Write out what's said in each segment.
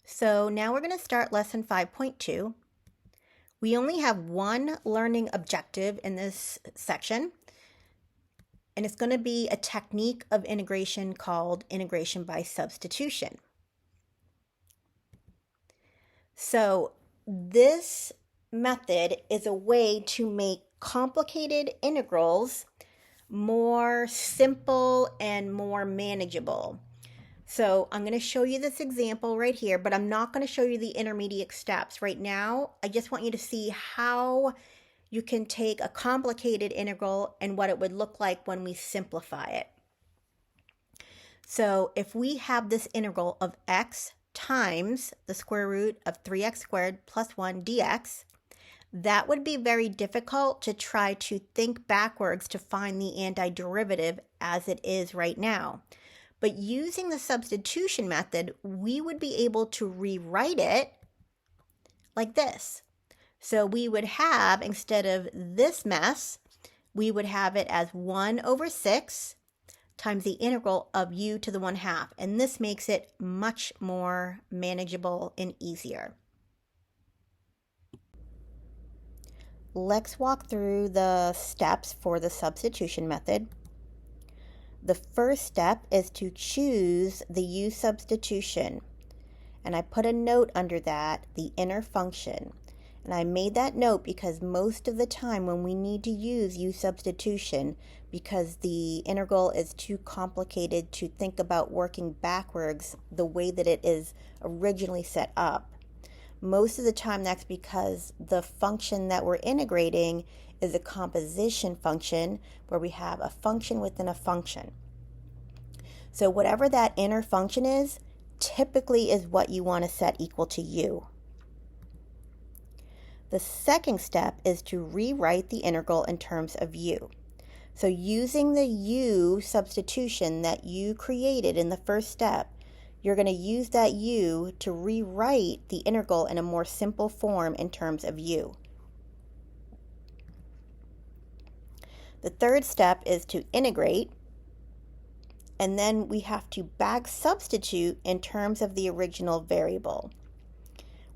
So now we're going to start lesson 5.2. We only have one learning objective in this section, and it's going to be a technique of integration called integration by substitution. So this method is a way to make complicated integrals more simple and more manageable. So I'm going to show you this example right here, but I'm not going to show you the intermediate steps right now. I just want you to see how you can take a complicated integral and what it would look like when we simplify it. So if we have this integral of x times the square root of 3x squared plus 1 dx, that would be very difficult to try to think backwards to find the antiderivative as it is right now. But using the substitution method, we would be able to rewrite it like this. So we would have, instead of this mess, we would have it as 1 over 6 times the integral of u to the 1/2. And this makes it much more manageable and easier. Let's walk through the steps for the substitution method. The first step is to choose the u substitution. And I put a note under that, the inner function. And I made that note because most of the time when we need to use u substitution, because the integral is too complicated to think about working backwards the way that it is originally set up, most of the time that's because the function that we're integrating is a composition function where we have a function within a function. So whatever that inner function is, typically is what you want to set equal to u. The second step is to rewrite the integral in terms of u. So using the u substitution that you created in the first step, you're going to use that u to rewrite the integral in a more simple form in terms of u. The third step is to integrate, and then we have to back substitute in terms of the original variable.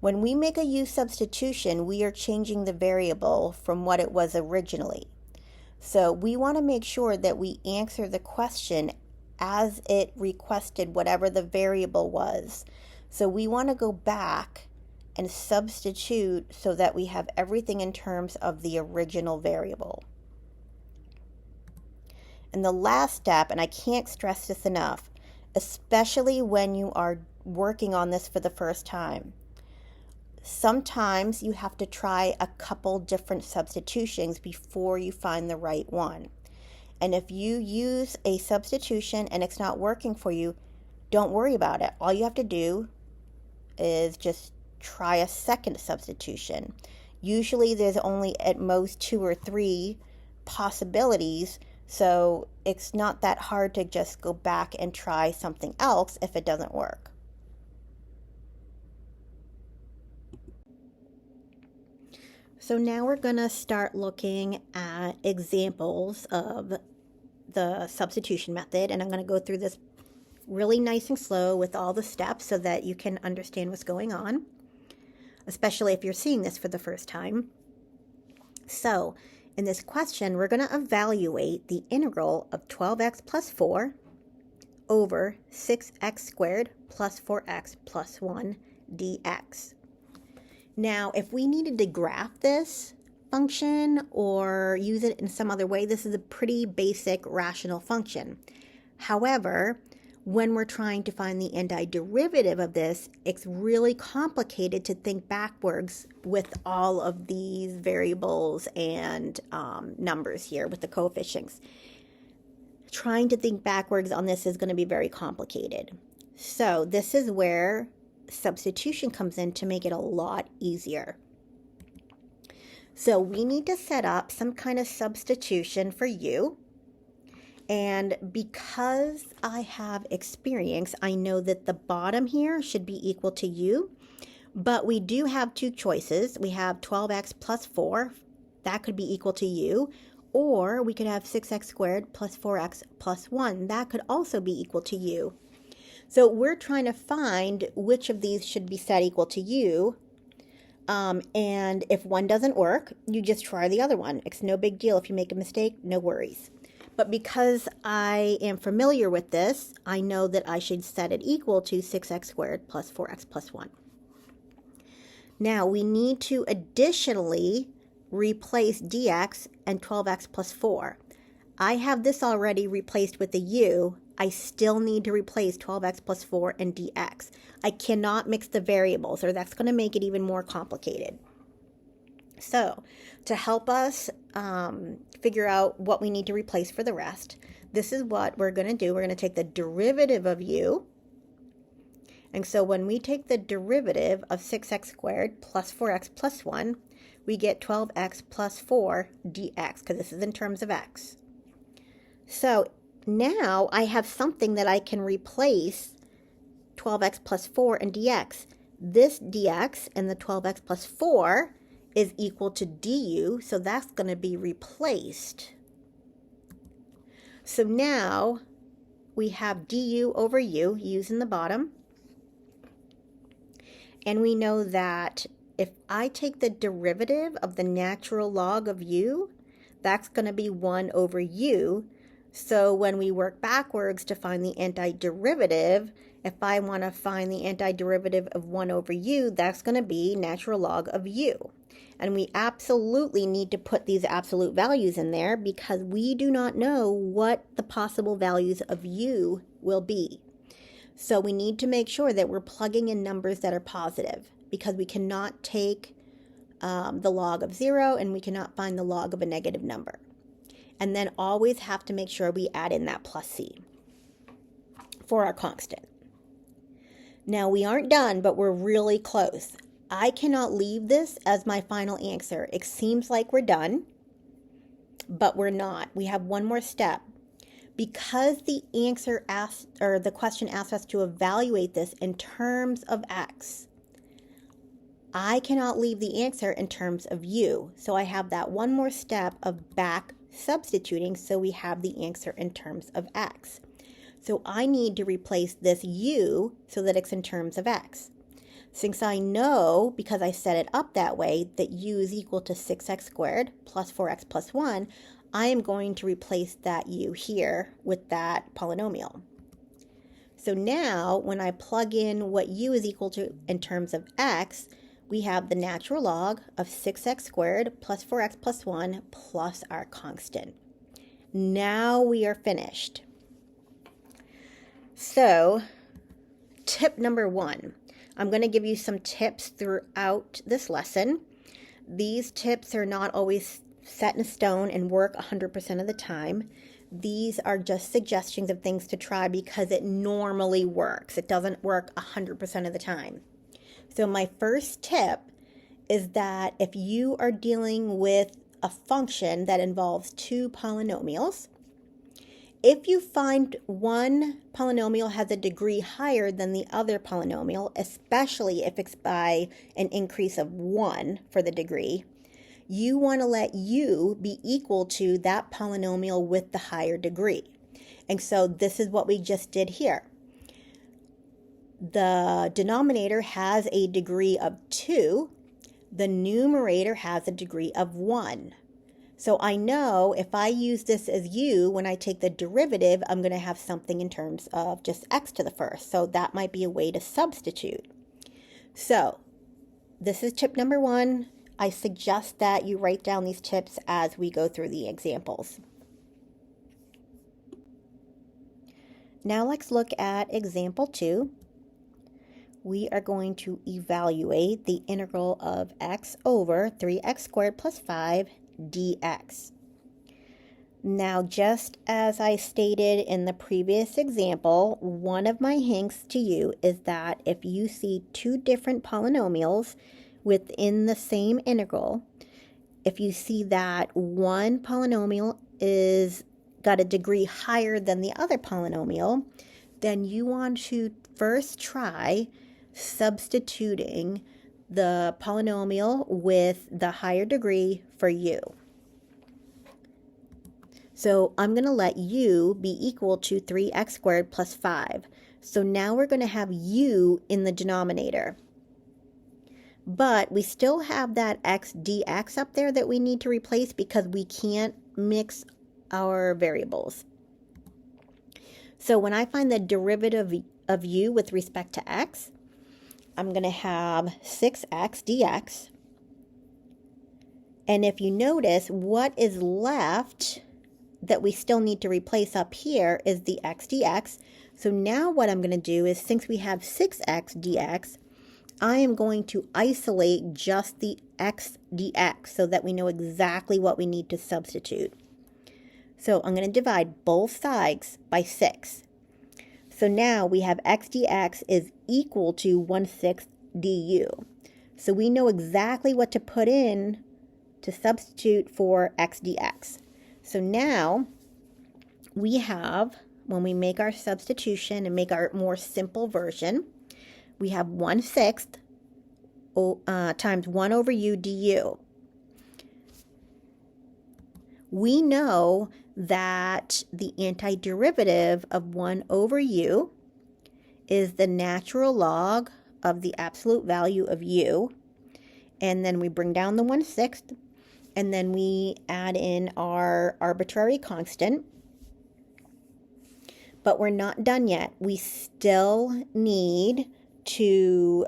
When we make a u substitution, we are changing the variable from what it was originally. So we want to make sure that we answer the question as it requested whatever the variable was. So we want to go back and substitute so that we have everything in terms of the original variable. And the last step, and I can't stress this enough, especially when you are working on this for the first time, sometimes you have to try a couple different substitutions before you find the right one. And if you use a substitution and it's not working for you, don't worry about it. All you have to do is just try a second substitution. Usually there's only at most 2 or 3 possibilities, so it's not that hard to just go back and try something else if it doesn't work. So now we're going to start looking at examples of the substitution method, and I'm going to go through this really nice and slow with all the steps so that you can understand what's going on, especially if you're seeing this for the first time. So in this question, we're going to evaluate the integral of 12x plus 4 over 6x squared plus 4x plus 1 dx. Now, if we needed to graph this function or use it in some other way, this is a pretty basic rational function. However, when we're trying to find the antiderivative of this, it's really complicated to think backwards with all of these variables and numbers here with the coefficients. Trying to think backwards on this is going to be very complicated. So this is where substitution comes in to make it a lot easier. So we need to set up some kind of substitution for u. And because I have experience, I know that the bottom here should be equal to u. But we do have 2 choices. We have 12x plus 4. That could be equal to u. Or we could have 6x squared plus 4x plus 1. That could also be equal to u. So we're trying to find which of these should be set equal to u. And if one doesn't work, you just try the other one. It's no big deal. If you make a mistake, no worries. But because I am familiar with this, I know that I should set it equal to 6x squared plus 4x plus 1. Now we need to additionally replace dx and 12x plus 4. I have this already replaced with the u. I still need to replace 12x plus 4 and dx. I cannot mix the variables, or that's going to make it even more complicated. So to help us figure out what we need to replace for the rest, this is what we're going to do. We're going to take the derivative of u. And so when we take the derivative of 6x squared plus 4x plus 1, we get 12x plus 4 dx, because this is in terms of x. So now I have something that I can replace 12x plus 4 and dx. This dx and the 12x plus 4 is equal to du, so that's going to be replaced. So now we have du over u, u's in the bottom. And we know that if I take the derivative of the natural log of u, that's going to be 1 over u. So when we work backwards to find the antiderivative, if I want to find the antiderivative of 1 over u, that's going to be natural log of u. And we absolutely need to put these absolute values in there because we do not know what the possible values of u will be. So we need to make sure that we're plugging in numbers that are positive, because we cannot take the log of 0 and we cannot find the log of a negative number. And then always have to make sure we add in that plus c for our constant. Now we aren't done, but we're really close. I cannot leave this as my final answer. It seems like we're done, but we're not. We have one more step. Because the answer asked, or the question asked us to evaluate this in terms of x, I cannot leave the answer in terms of u. So I have that one more step of back substituting, so we have the answer in terms of x. So I need to replace this u so that it's in terms of x. Since I know, because I set it up that way, that u is equal to 6x squared plus 4x plus 1, I am going to replace that u here with that polynomial. So now when I plug in what u is equal to in terms of x, we have the natural log of 6x squared plus 4x plus 1 plus our constant. Now we are finished. So tip number 1. I'm going to give you some tips throughout this lesson. These tips are not always set in stone and work 100% of the time. These are just suggestions of things to try because it normally works. It doesn't work 100% of the time. So my first tip is that if you are dealing with a function that involves two polynomials, if you find one polynomial has a degree higher than the other polynomial, especially if it's by an increase of 1 for the degree, you want to let u be equal to that polynomial with the higher degree. And so this is what we just did here. The denominator has a degree of 2. The numerator has a degree of 1. So I know if I use this as u, when I take the derivative, I'm going to have something in terms of just x to the first. So that might be a way to substitute. So this is tip number 1. I suggest that you write down these tips as we go through the examples. Now let's look at example 2. We are going to evaluate the integral of x over 3x squared plus 5 dx. Now, just as I stated in the previous example, one of my hints to you is that if you see two different polynomials within the same integral, if you see that one polynomial is got a degree higher than the other polynomial, then you want to first try substituting the polynomial with the higher degree for u. So I'm going to let u be equal to 3x squared plus 5. So now we're going to have u in the denominator. But we still have that x dx up there that we need to replace because we can't mix our variables. So when I find the derivative of u with respect to x, I'm going to have 6x dx. And if you notice, what is left that we still need to replace up here is the x dx. So now what I'm going to do is, since we have 6x dx, I am going to isolate just the x dx so that we know exactly what we need to substitute. So I'm going to divide both sides by 6. So now we have x dx is equal to 1/6 du. So we know exactly what to put in to substitute for x dx. So now we have, when we make our substitution and make our more simple version, we have 1/6 times 1 over u du. We know that the antiderivative of 1 over u is the natural log of the absolute value of u. And then we bring down the 1/6, and then we add in our arbitrary constant. But we're not done yet. We still need to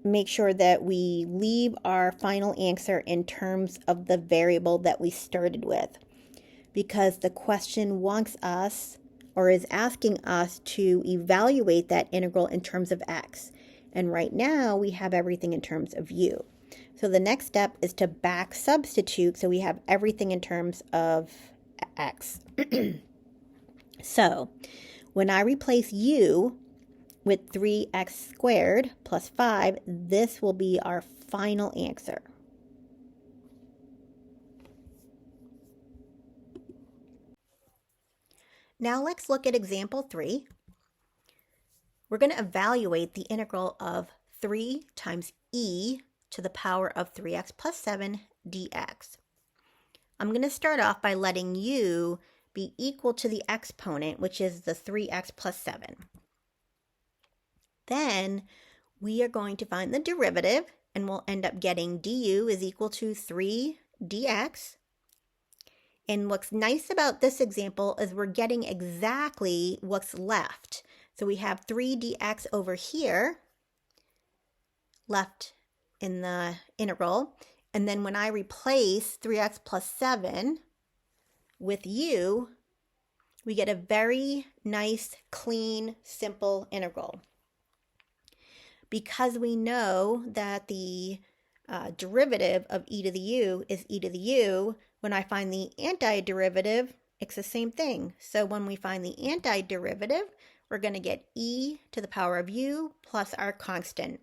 make sure that we leave our final answer in terms of the variable that we started with, because the question wants us, or is asking us, to evaluate that integral in terms of x. And right now we have everything in terms of u. So the next step is to back substitute so we have everything in terms of x. So when I replace u with 3x squared plus 5, this will be our final answer. Now let's look at example 3. We're going to evaluate the integral of 3 times e to the power of 3x plus 7 dx. I'm going to start off by letting u be equal to the exponent, which is the 3x plus 7. Then we are going to find the derivative, and we'll end up getting du is equal to 3 dx. And what's nice about this example is we're getting exactly what's left. So we have 3 dx over here left in the integral. And then when I replace 3x plus 7 with u, we get a very nice, clean, simple integral. Because we know that the derivative of e to the u is e to the u, when I find the antiderivative, it's the same thing. So when we find the antiderivative, we're going to get e to the power of u plus our constant.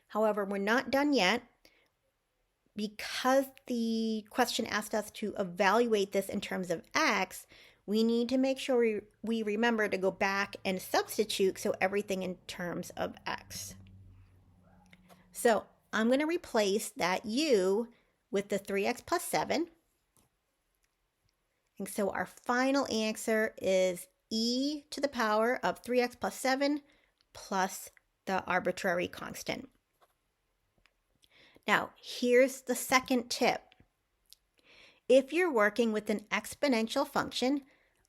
However, we're not done yet. Because the question asked us to evaluate this in terms of x, we need to make sure we remember to go back and substitute so everything in terms of x. So I'm going to replace that u with the 3x plus 7. And so our final answer is e to the power of 3x plus 7 plus the arbitrary constant. Now, here's the second tip. If you're working with an exponential function,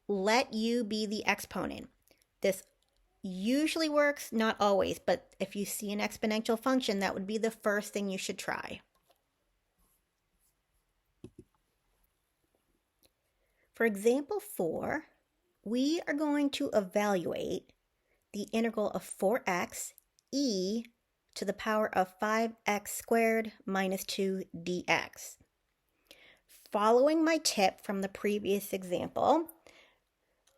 let u be the exponent. This usually works, not always, but if you see an exponential function, that would be the first thing you should try. For example 4, we are going to evaluate the integral of 4x e to the power of 5x squared minus 2 dx. Following my tip from the previous example,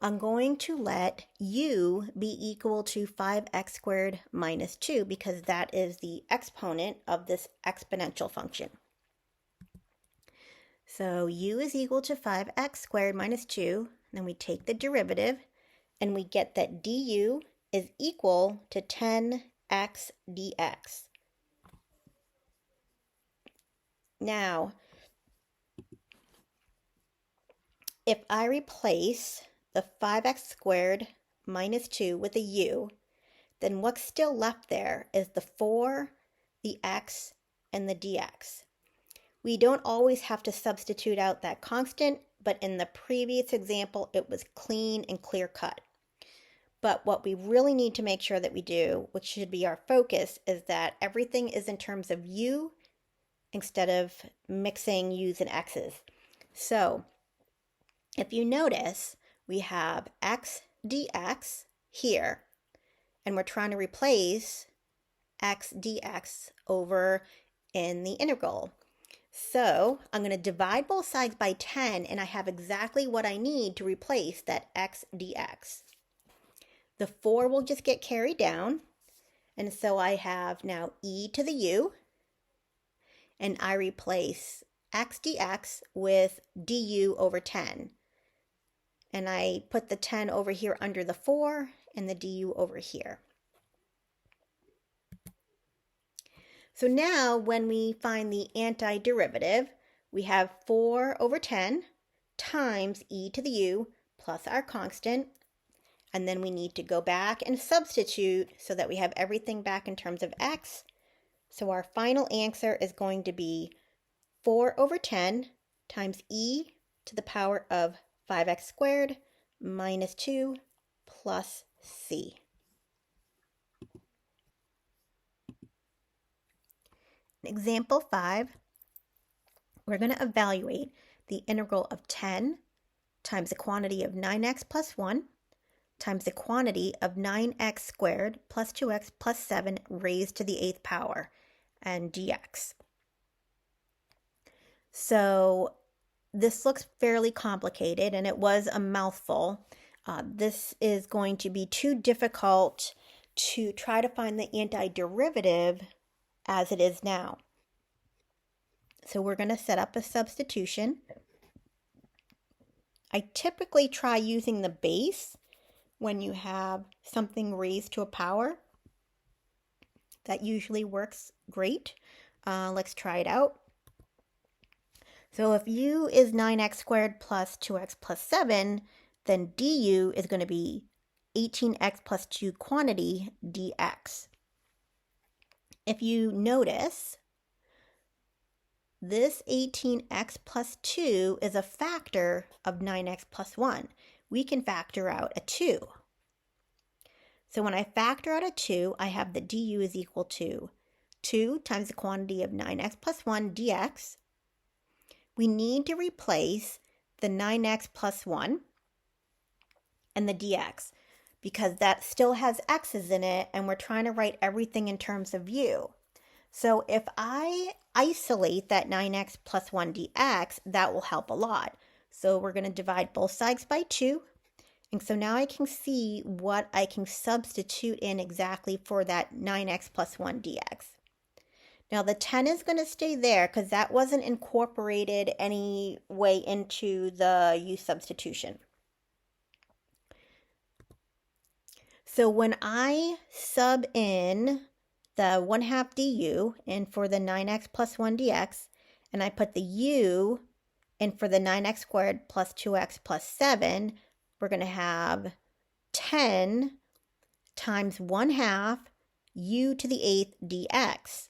I'm going to let u be equal to 5x squared minus 2 because that is the exponent of this exponential function. So u is equal to 5x squared minus 2, then we take the derivative, and we get that du is equal to 10x dx. Now, if I replace the 5x squared minus 2 with a u, then what's still left there is the 4, the x, and the dx. We don't always have to substitute out that constant, but in the previous example, it was clean and clear cut. But what we really need to make sure that we do, which should be our focus, is that everything is in terms of u instead of mixing u's and x's. So if you notice, we have x dx here, and we're trying to replace x dx over in the integral. So I'm going to divide both sides by 10, and I have exactly what I need to replace that x dx. The 4 will just get carried down, and so I have now e to the u, and I replace x dx with du over 10. And I put the 10 over here under the 4 and the du over here. So now when we find the antiderivative, we have 4 over 10 times e to the u plus our constant. And then we need to go back and substitute so that we have everything back in terms of x. So our final answer is going to be 4 over 10 times e to the power of 5x squared minus 2 plus c. Example 5, we're going to evaluate the integral of 10 times the quantity of 9x plus 1 times the quantity of 9x squared plus 2x plus 7 raised to the 8th power, and dx. So this looks fairly complicated, and it was a mouthful. This is going to be too difficult to try to find the antiderivative as it is now. So we're going to set up a substitution. I typically try using the base when you have something raised to a power. That usually works great. Let's try it out. So if u is 9x squared plus 2x plus 7, then du is going to be 18x plus 2 quantity dx. If you notice, this 18x plus 2 is a factor of 9x plus 1. We can factor out a 2. So when I factor out a 2, I have that du is equal to 2 times the quantity of 9x plus 1 dx. We need to replace the 9x plus 1 and the dx because that still has x's in it, and we're trying to write everything in terms of u. So if I isolate that 9x plus 1 dx, that will help a lot. So we're going to divide both sides by 2. And so now I can see what I can substitute in exactly for that 9x plus 1 dx. Now the 10 is going to stay there because that wasn't incorporated any way into the u substitution. So when I sub in the 1/2 du in for the 9x plus 1 dx, and I put the u in for the 9x squared plus 2x plus 7, we're going to have 10 times 1/2 u to the 8th dx.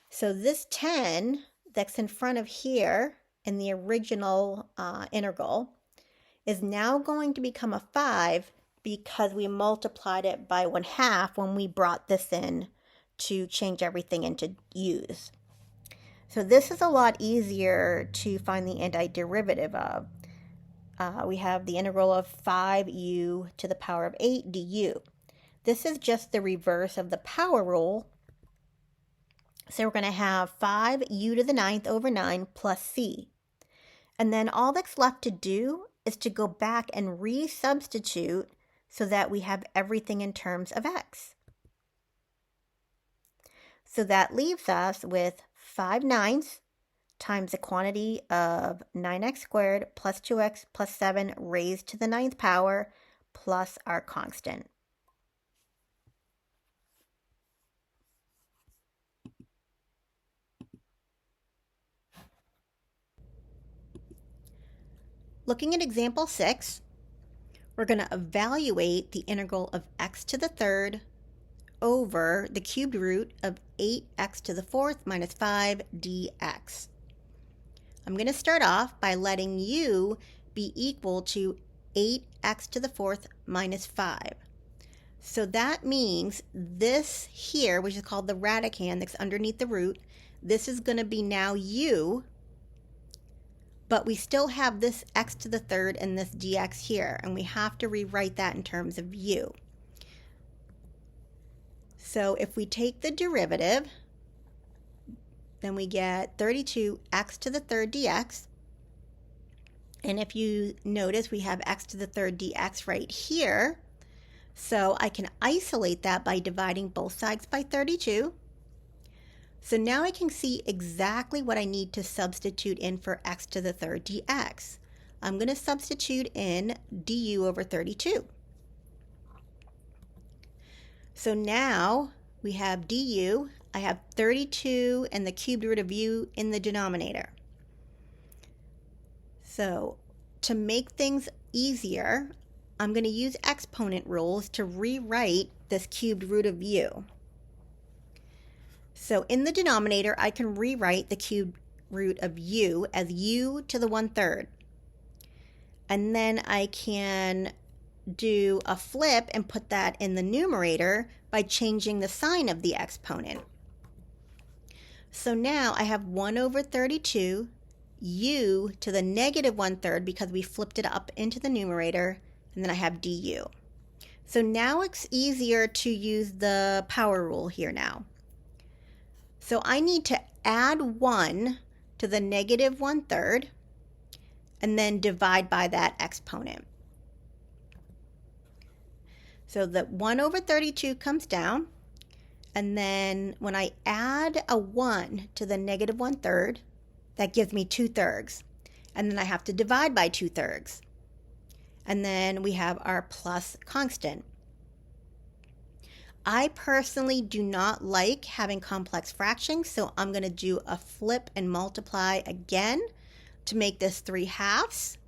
So this 10 that's in front of here in the original integral is now going to become a 5 because we multiplied it by 1/2 when we brought this in to change everything into u's. So this is a lot easier to find the antiderivative of. We have the integral of 5u to the power of 8 du. This is just the reverse of the power rule. So we're going to have 5u to the 9th over 9 plus c. And then all that's left to do is to go back and resubstitute so that we have everything in terms of x. So that leaves us with 5/9 times the quantity of 9x squared plus 2x plus 7 raised to the 9th power plus our constant. Looking at example 6, we're going to evaluate the integral of x to the third over the cubed root of 8x to the fourth minus 5 dx. I'm going to start off by letting u be equal to 8x to the fourth minus 5. So that means this here, which is called the radicand that's underneath the root, this is going to be now u, but we still have this x to the third and this dx here, and we have to rewrite that in terms of u. So if we take the derivative, then we get 32x to the third dx. And if you notice, we have x to the third dx right here. So I can isolate that by dividing both sides by 32. So now I can see exactly what I need to substitute in for x to the third dx. I'm going to substitute in du over 32. So now we have du. I have 32 and the cubed root of u in the denominator. So to make things easier, I'm going to use exponent rules to rewrite this cubed root of u. So in the denominator, I can rewrite the cubed root of u as u to the 1/3. And then I can do a flip and put that in the numerator by changing the sign of the exponent. So now I have 1 over 32 u to the negative 1/3 because we flipped it up into the numerator, and then I have du. So now it's easier to use the power rule here now. So I need to add 1 to the negative 1/3 and then divide by that exponent. So the 1 over 32 comes down, and then when I add a 1 to the negative 1/3, that gives me 2/3. And then I have to divide by 2/3. And then we have our plus constant. I personally do not like having complex fractions, so I'm going to do a flip and multiply again to make this 3/2.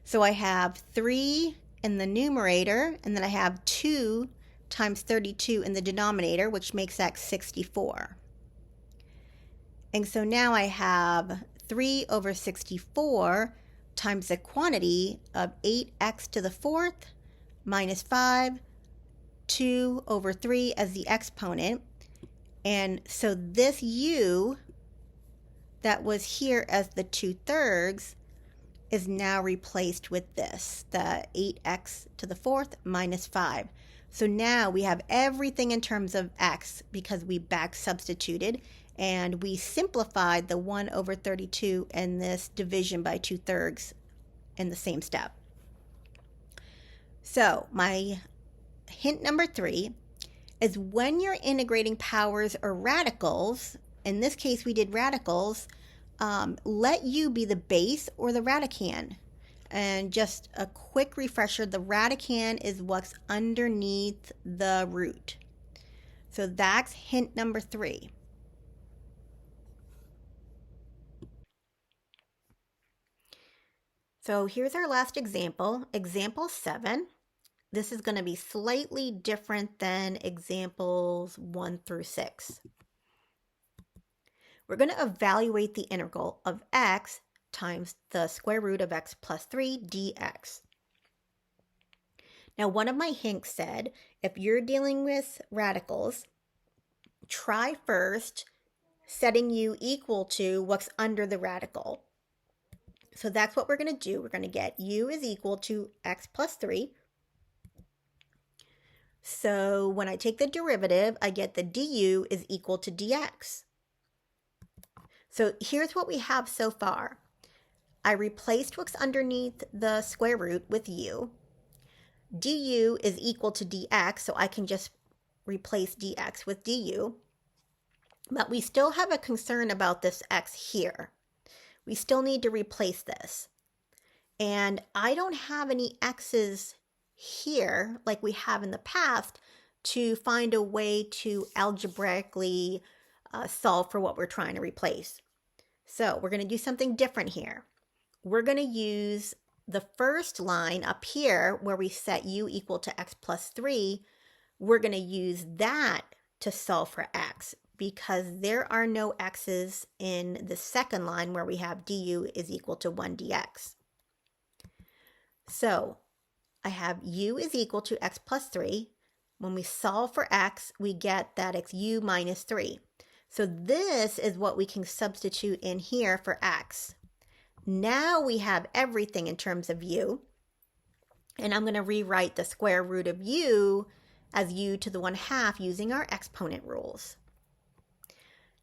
So I have 3 in the numerator, and then I have 2 times 32 in the denominator, which makes that 64. And so now I have 3 over 64 times the quantity of 8x to the fourth minus 5, 2 over 3 as the exponent. And so this u that was here as the 2/3 is now replaced with this, the 8x to the fourth minus 5. So now we have everything in terms of x because we back substituted, and we simplified the 1 over 32 and this division by 2/3 in the same step. So my hint number 3 is when you're integrating powers or radicals, in this case we did radicals, let u be the base or the radicand. And just a quick refresher, the radicand is what's underneath the root. So that's hint number 3. So here's our last example, example 7. This is going to be slightly different than examples 1 through 6. We're going to evaluate the integral of x times the square root of x plus 3 dx. Now, one of my hints said, if you're dealing with radicals, try first setting u equal to what's under the radical. So that's what we're going to do. We're going to get u is equal to x plus 3. So when I take the derivative, I get the du is equal to dx. So here's what we have so far. I replaced what's underneath the square root with u. Du is equal to dx, so I can just replace dx with du. But we still have a concern about this x here. We still need to replace this. And I don't have any x's here like we have in the past to find a way to algebraically solve for what we're trying to replace. So we're going to do something different here. we're going to use the first line up here where we set u equal to x plus 3. We're going to use that to solve for x because there are no x's in the second line where we have du is equal to 1 dx. So I have u is equal to x plus 3. When we solve for x, we get that it's u minus 3. So this is what we can substitute in here for x. Now we have everything in terms of u. And I'm going to rewrite the square root of u as u to the 1/2 using our exponent rules.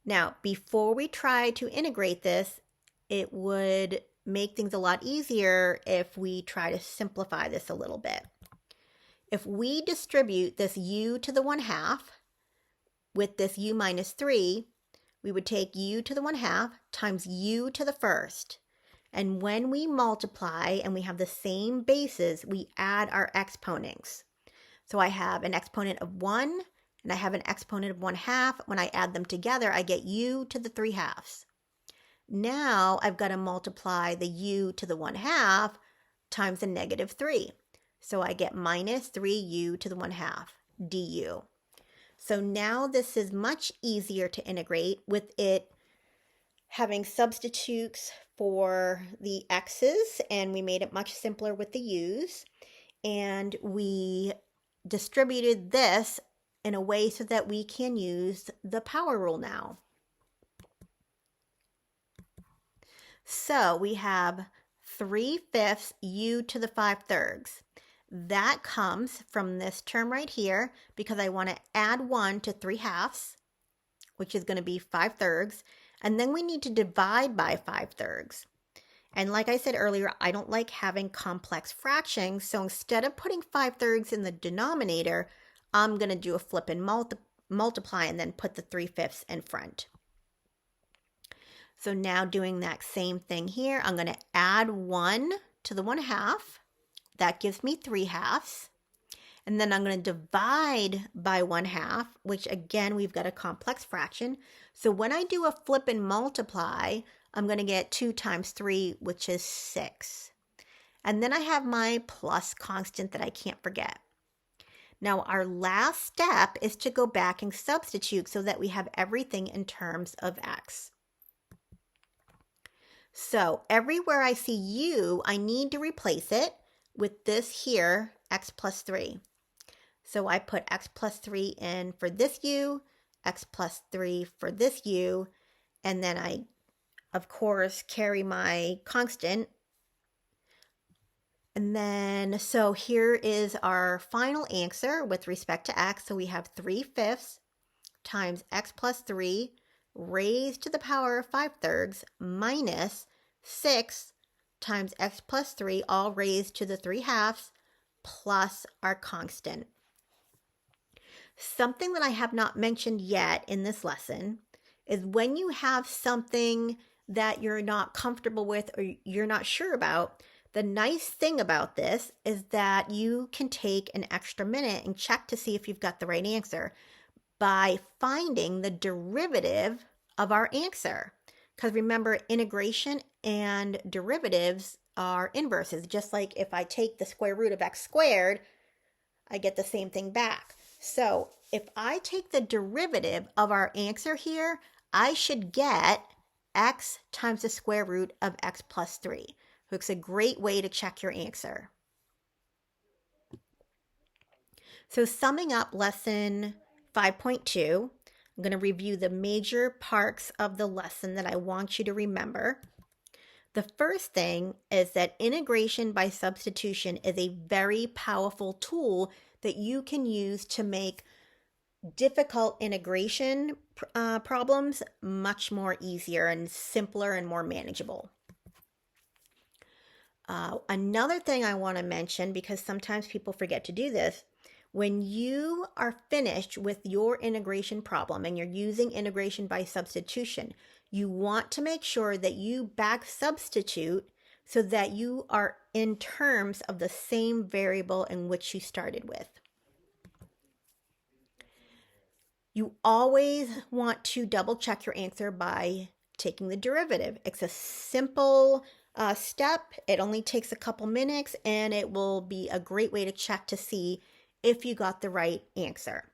Now, before we try to integrate this, it would make things a lot easier if we try to simplify this a little bit. If we distribute this u to the 1/2 with this u minus 3, we would take u to the 1/2 times u to the first. And when we multiply and we have the same bases, we add our exponents. So I have an exponent of 1 and I have an exponent of 1/2. When I add them together, I get u to the 3/2. Now I've got to multiply the u to the 1/2 times the negative 3. So I get minus 3u to the 1/2 du. So now this is much easier to integrate with it having substitutes for the x's, and we made it much simpler with the u's. And we distributed this in a way so that we can use the power rule now. So we have 3/5 u to the 5/3. That comes from this term right here because I want to add 1 to 3/2, which is going to be 5/3. And then we need to divide by 5/3. And like I said earlier, I don't like having complex fractions. So instead of putting 5/3 in the denominator, I'm going to do a flip and multiply and then put the 3/5 in front. So now doing that same thing here, I'm going to add 1 to the 1/2. That gives me 3/2. And then I'm going to divide by 1/2, which again, we've got a complex fraction. So when I do a flip and multiply, I'm going to get 2 times 3, which is 6. And then I have my plus constant that I can't forget. Now our last step is to go back and substitute so that we have everything in terms of x. So everywhere I see u, I need to replace it with this here, x plus 3. So I put x plus 3 in for this u, x plus 3 for this u, and then I, of course, carry my constant. And then, so here is our final answer with respect to x. So we have 3/5 times x plus 3 raised to the power of 5/3 minus 6 times x plus 3, all raised to the 3/2 plus our constant. Something that I have not mentioned yet in this lesson is when you have something that you're not comfortable with or you're not sure about, the nice thing about this is that you can take an extra minute and check to see if you've got the right answer by finding the derivative of our answer. Because remember, integration and derivatives are inverses. Just like if I take the square root of x squared, I get the same thing back. So if I take the derivative of our answer here, I should get x times the square root of x plus 3. So it's a great way to check your answer. So summing up lesson 5.2, I'm going to review the major parts of the lesson that I want you to remember. The first thing is that integration by substitution is a very powerful tool that you can use to make difficult integration problems much more easier and simpler and more manageable. Another thing I want to mention, because sometimes people forget to do this, when you are finished with your integration problem and you're using integration by substitution, you want to make sure that you back substitute so that you are in terms of the same variable in which you started with. You always want to double check your answer by taking the derivative. It's a simple step. It only takes a couple minutes and it will be a great way to check to see if you got the right answer.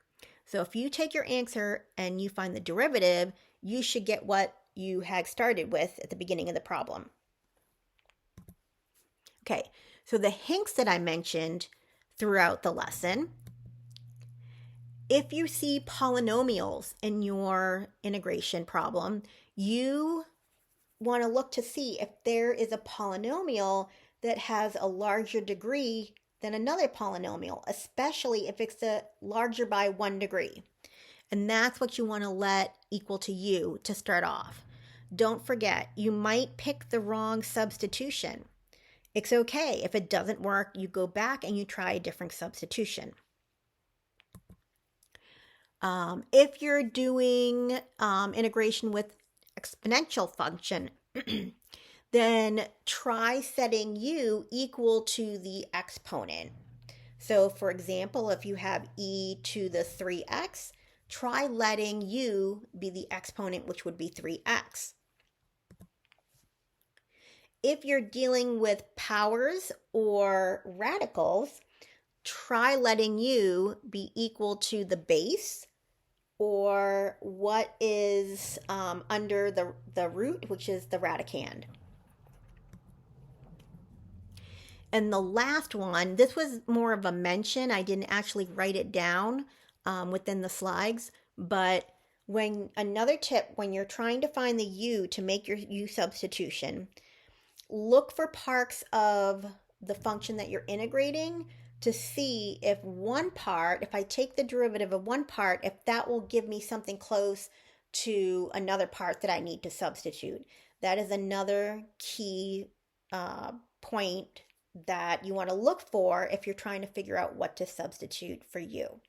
So if you take your answer and you find the derivative, you should get what you had started with at the beginning of the problem. Okay, so the hints that I mentioned throughout the lesson, if you see polynomials in your integration problem, you want to look to see if there is a polynomial that has a larger degree than another polynomial, especially if it's larger by 1 degree. And that's what you want to let equal to u to start off. Don't forget, you might pick the wrong substitution. It's okay. If it doesn't work, you go back and you try a different substitution. If you're doing integration with exponential function, then try setting u equal to the exponent. So for example, if you have e to the 3x, try letting u be the exponent, which would be 3x. If you're dealing with powers or radicals, try letting u be equal to the base, or what is under the root, which is the radicand. And the last one, this was more of a mention. I didn't actually write it down within the slides, but another tip, when you're trying to find the u to make your u substitution, look for parts of the function that you're integrating to see if one part, if I take the derivative of one part, if that will give me something close to another part that I need to substitute. That is another key point that you want to look for if you're trying to figure out what to substitute for u.